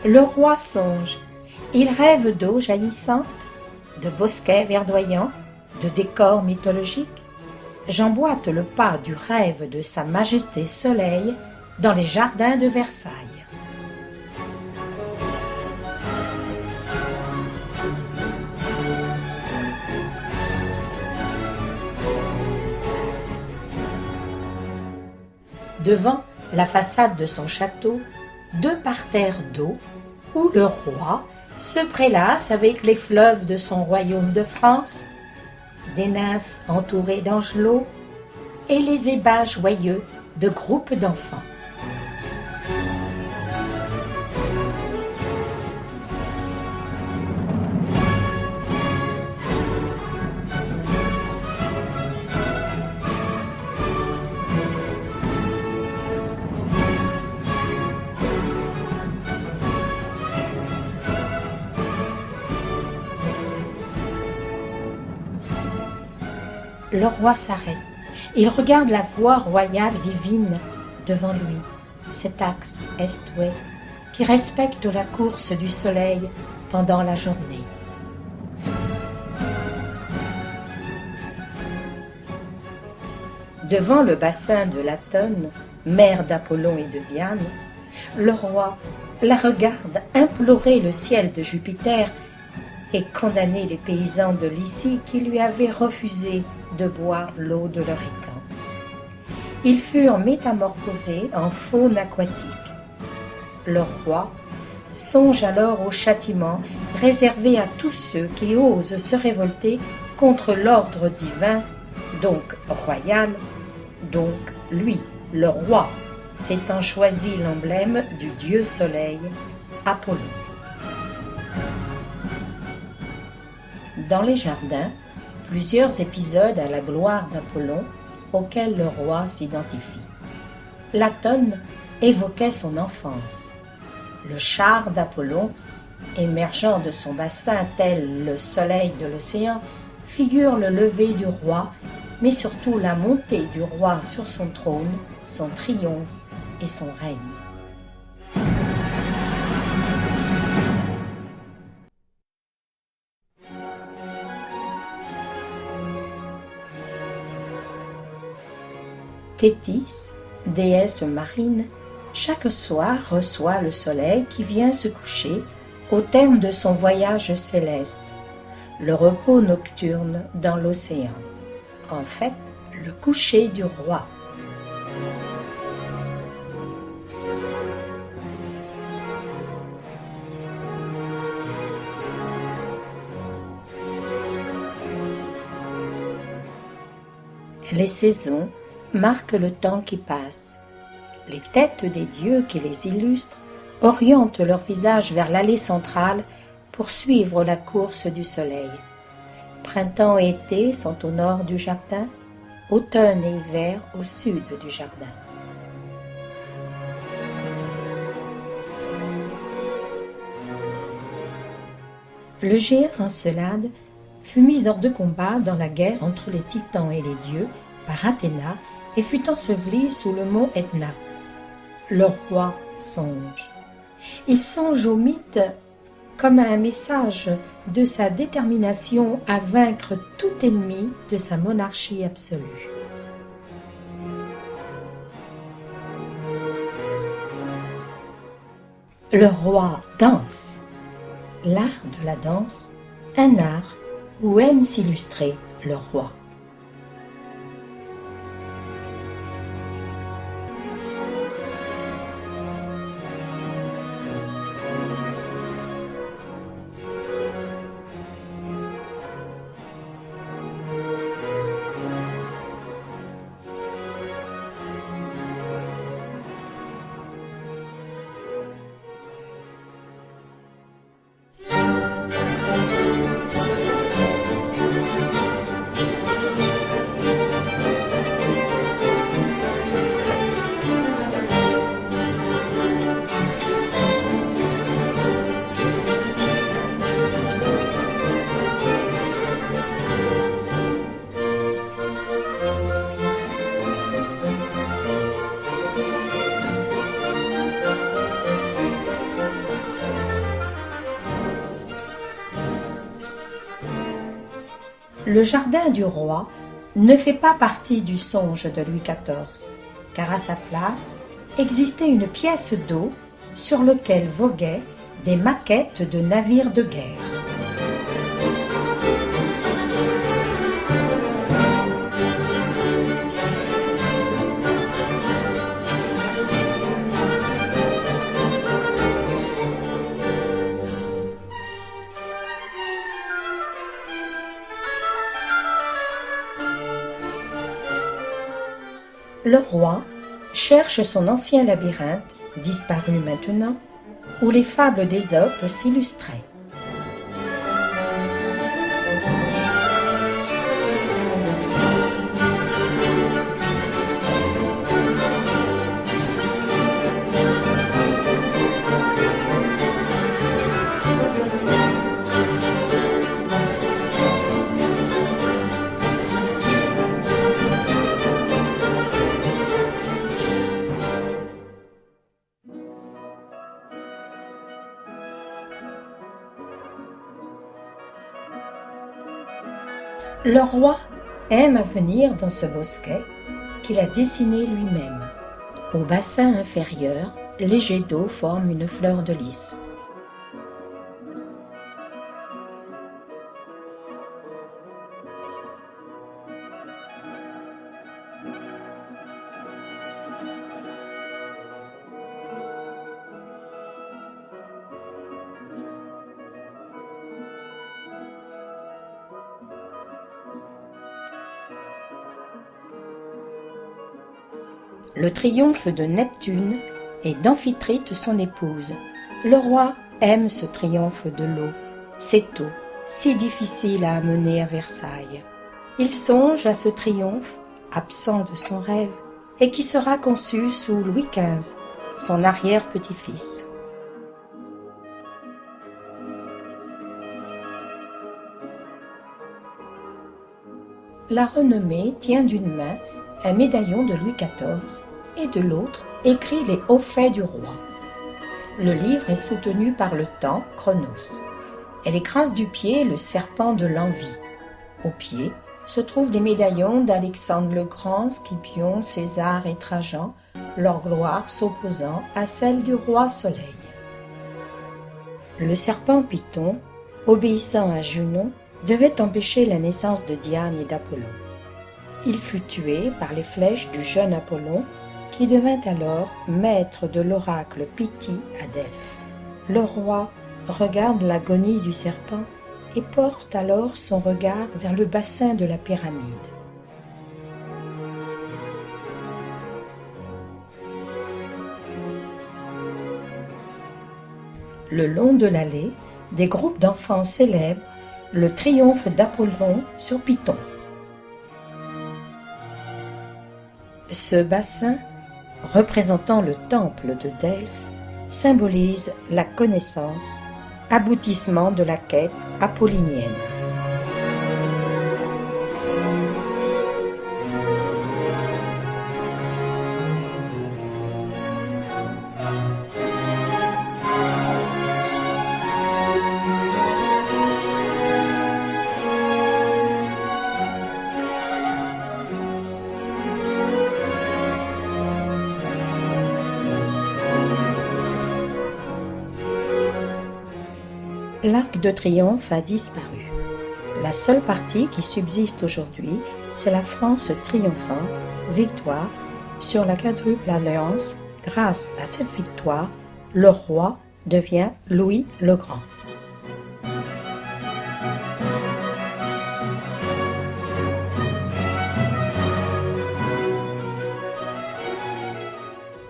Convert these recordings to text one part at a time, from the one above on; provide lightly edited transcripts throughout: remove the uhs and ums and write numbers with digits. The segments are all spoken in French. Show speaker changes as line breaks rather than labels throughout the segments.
Le roi songe. Il rêve d'eau jaillissante, de bosquets verdoyants, de décors mythologiques. J'emboîte le pas du rêve de Sa Majesté Soleil dans les jardins de Versailles. Devant la façade de son château, deux parterres d'eau, où le roi se prélasse avec les fleuves de son royaume de France, des nymphes entourées d'angelots et les ébats joyeux de groupes d'enfants. Le roi s'arrête. Il regarde la voie royale divine devant lui, cet axe est-ouest qui respecte la course du soleil pendant la journée. Devant le bassin de Latone, mère d'Apollon et de Diane, le roi la regarde implorer le ciel de Jupiter et condamner les paysans de Lycie qui lui avaient refusé de boire l'eau de leur étang. Ils furent métamorphosés en faune aquatique. Le roi songe alors au châtiment réservé à tous ceux qui osent se révolter contre l'ordre divin, donc royal, donc lui, le roi, s'étant choisi l'emblème du dieu soleil, Apollon. Dans les jardins, plusieurs épisodes à la gloire d'Apollon auxquels le roi s'identifie. Latone évoquait son enfance. Le char d'Apollon, émergeant de son bassin tel le soleil de l'océan, figure le lever du roi, mais surtout la montée du roi sur son trône, son triomphe et son règne. Thétis, déesse marine, chaque soir reçoit le soleil qui vient se coucher au terme de son voyage céleste, le repos nocturne dans l'océan. En fait, le coucher du roi. Les saisons marquent le temps qui passe. Les têtes des dieux qui les illustrent orientent leur visage vers l'allée centrale pour suivre la course du soleil. Printemps et été sont au nord du jardin, automne et hiver au sud du jardin. Le géant Encelade fut mis hors de combat dans la guerre entre les titans et les dieux par Athéna et fut enseveli sous le mont Etna. Le roi songe. Il songe au mythe comme à un message de sa détermination à vaincre tout ennemi de sa monarchie absolue. Le roi danse. L'art de la danse, un art où aime s'illustrer le roi. Le jardin du roi ne fait pas partie du songe de Louis XIV, car à sa place existait une pièce d'eau sur laquelle voguaient des maquettes de navires de guerre. Le roi cherche son ancien labyrinthe, disparu maintenant, où les fables d'Ésope s'illustraient. Le roi aime venir dans ce bosquet qu'il a dessiné lui-même. Au bassin inférieur, les jets d'eau forment une fleur de lys. Le triomphe de Neptune et d'Amphitrite son épouse. Le roi aime ce triomphe de l'eau, cette eau si difficile à amener à Versailles. Il songe à ce triomphe, absent de son rêve, et qui sera conçu sous Louis XV, son arrière-petit-fils. La renommée tient d'une main un médaillon de Louis XIV et de l'autre écrit les hauts faits du roi. Le livre est soutenu par le temps, Chronos. Elle écrase du pied le serpent de l'envie. Au pied se trouvent les médaillons d'Alexandre le Grand, Scipion, César et Trajan, leur gloire s'opposant à celle du roi Soleil. Le serpent Python, obéissant à Junon, devait empêcher la naissance de Diane et d'Apollon. Il fut tué par les flèches du jeune Apollon, qui devint alors maître de l'oracle Pythie à Delphes. Le roi regarde l'agonie du serpent et porte alors son regard vers le bassin de la pyramide. Le long de l'allée, des groupes d'enfants célèbrent le triomphe d'Apollon sur Python. Ce bassin, représentant le temple de Delphes, symbolise la connaissance, aboutissement de la quête apollinienne. L'Arc de Triomphe a disparu. La seule partie qui subsiste aujourd'hui, c'est la France triomphante, victoire, sur la quadruple alliance. Grâce à cette victoire, le roi devient Louis le Grand.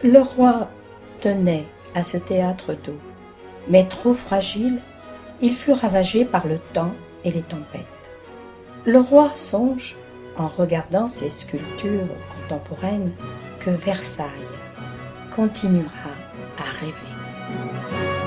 Le roi tenait à ce théâtre d'eau, mais trop fragile, il fut ravagé par le temps et les tempêtes. Le roi songe, en regardant ces sculptures contemporaines, que Versailles continuera à rêver.